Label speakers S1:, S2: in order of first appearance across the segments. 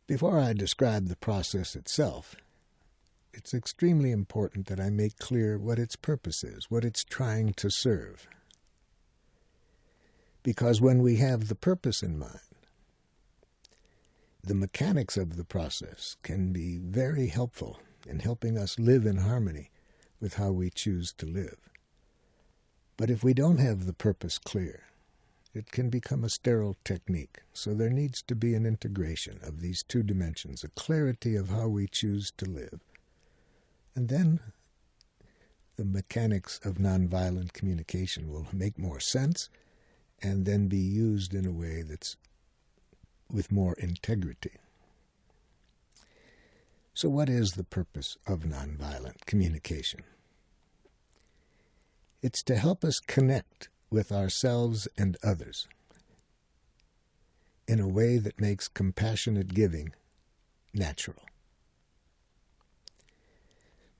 S1: Before I describe the process itself, it's extremely important that I make clear what its purpose is, what it's trying to serve. Because when we have the purpose in mind, the mechanics of the process can be very helpful in helping us live in harmony with how we choose to live. But if we don't have the purpose clear, it can become a sterile technique. So there needs to be an integration of these two dimensions, a clarity of how we choose to live. And then the mechanics of nonviolent communication will make more sense and then be used in a way that's with more integrity. So what is the purpose of nonviolent communication? It's to help us connect with ourselves and others in a way that makes compassionate giving natural.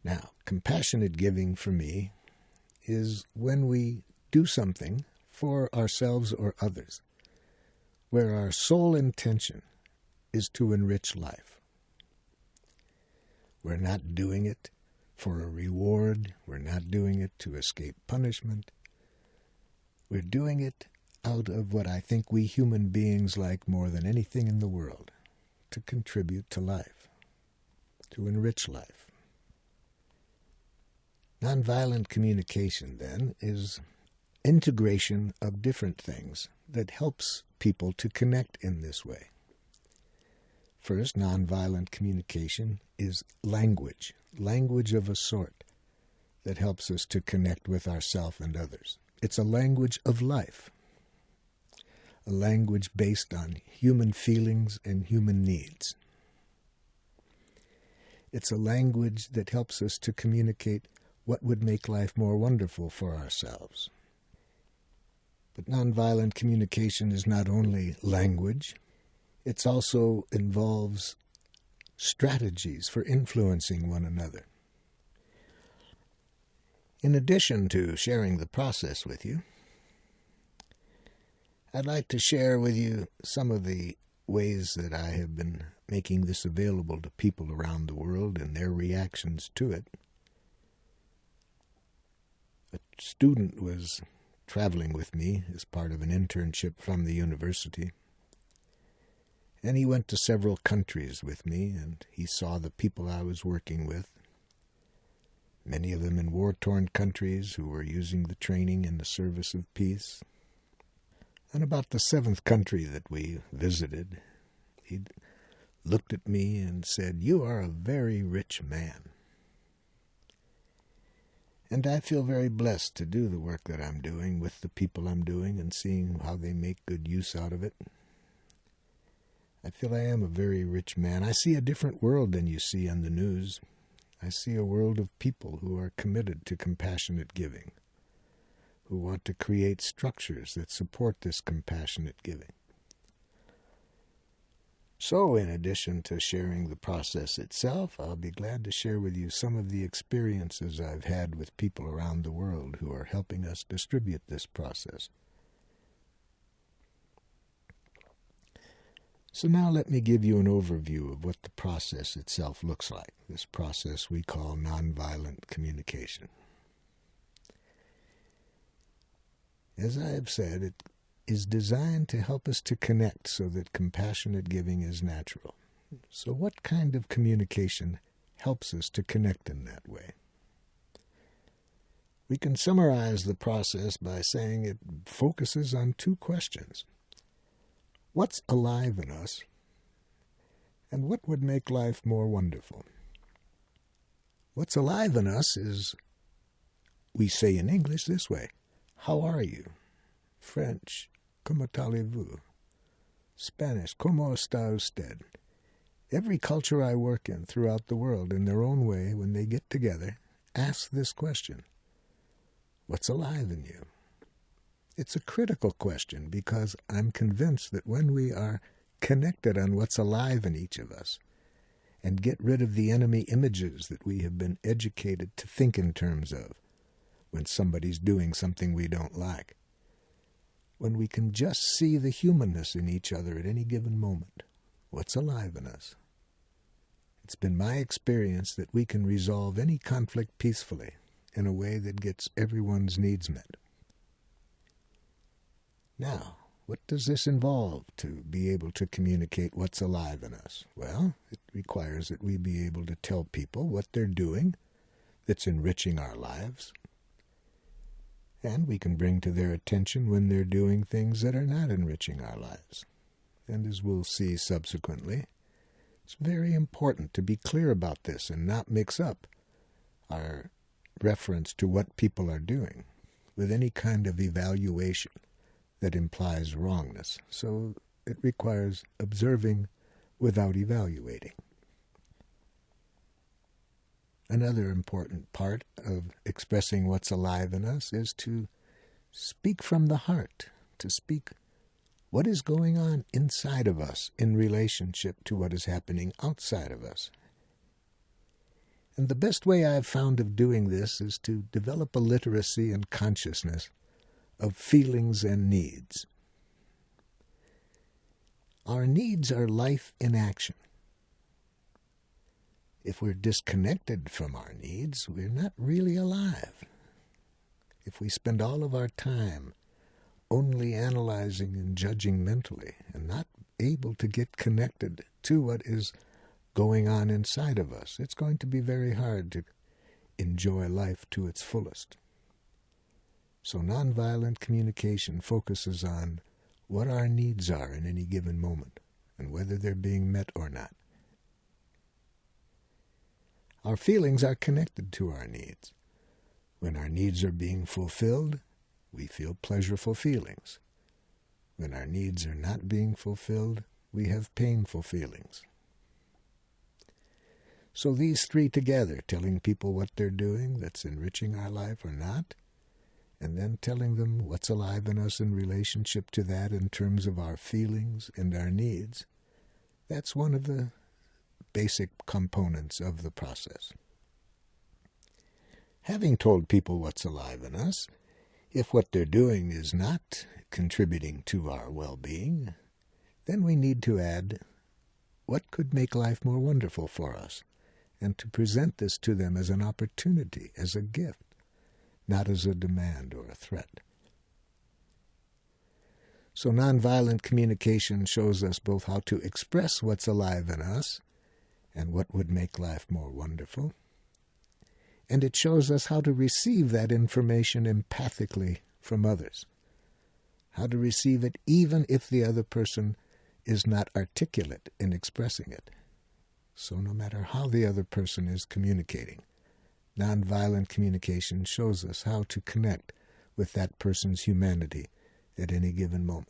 S1: Now, compassionate giving for me is when we do something for ourselves or others where our sole intention is to enrich life. We're not doing it for a reward. We're not doing it to escape punishment. We're doing it out of what I think we human beings like more than anything in the world, to contribute to life, to enrich life. Nonviolent communication, then, is integration of different things that helps people to connect in this way. First, nonviolent communication is language of a sort that helps us to connect with ourselves and others. It's a language of life, a language based on human feelings and human needs. It's a language that helps us to communicate what would make life more wonderful for ourselves. But nonviolent communication is not only language, it also involves strategies for influencing one another. In addition to sharing the process with you, I'd like to share with you some of the ways that I have been making this available to people around the world and their reactions to it. A student was traveling with me as part of an internship from the university, and he went to several countries with me, and he saw the people I was working with, many of them in war-torn countries who were using the training in the service of peace. And about the seventh country that we visited, he looked at me and said, "You are a very rich man." And I feel very blessed to do the work that I'm doing with the people I'm doing and seeing how they make good use out of it. I feel I am a very rich man. I see a different world than you see on the news. I see a world of people who are committed to compassionate giving, who want to create structures that support this compassionate giving. So, in addition to sharing the process itself, I'll be glad to share with you some of the experiences I've had with people around the world who are helping us distribute this process. So now let me give you an overview of what the process itself looks like, this process we call nonviolent communication. As I have said, it is designed to help us to connect so that compassionate giving is natural. So what kind of communication helps us to connect in that way? We can summarize the process by saying it focuses on two questions. What's alive in us, and what would make life more wonderful? What's alive in us is, we say in English this way, how are you? French, ¿cómo allez-vous? Spanish, ¿cómo está usted? Every culture I work in throughout the world, in their own way, when they get together, ask this question. What's alive in you? It's a critical question because I'm convinced that when we are connected on what's alive in each of us and get rid of the enemy images that we have been educated to think in terms of when somebody's doing something we don't like, when we can just see the humanness in each other at any given moment, what's alive in us. It's been my experience that we can resolve any conflict peacefully in a way that gets everyone's needs met. Now, what does this involve to be able to communicate what's alive in us? Well, it requires that we be able to tell people what they're doing that's enriching our lives. And we can bring to their attention when they're doing things that are not enriching our lives. And as we'll see subsequently, it's very important to be clear about this and not mix up our reference to what people are doing with any kind of evaluation that implies wrongness. So it requires observing without evaluating. Another important part of expressing what's alive in us is to speak from the heart, to speak what is going on inside of us in relationship to what is happening outside of us. And the best way I've found of doing this is to develop a literacy and consciousness of feelings and needs. Our needs are life in action. If we're disconnected from our needs, we're not really alive. If we spend all of our time only analyzing and judging mentally and not able to get connected to what is going on inside of us, it's going to be very hard to enjoy life to its fullest. So nonviolent communication focuses on what our needs are in any given moment and whether they're being met or not. Our feelings are connected to our needs. When our needs are being fulfilled, we feel pleasurable feelings. When our needs are not being fulfilled, we have painful feelings. So these three together, telling people what they're doing that's enriching our life or not, and then telling them what's alive in us in relationship to that in terms of our feelings and our needs, that's one of the basic components of the process. Having told people what's alive in us, if what they're doing is not contributing to our well-being, then we need to add what could make life more wonderful for us, and to present this to them as an opportunity, as a gift, not as a demand or a threat. So nonviolent communication shows us both how to express what's alive in us and what would make life more wonderful, and it shows us how to receive that information empathically from others, how to receive it even if the other person is not articulate in expressing it. So no matter how the other person is communicating, nonviolent communication shows us how to connect with that person's humanity at any given moment.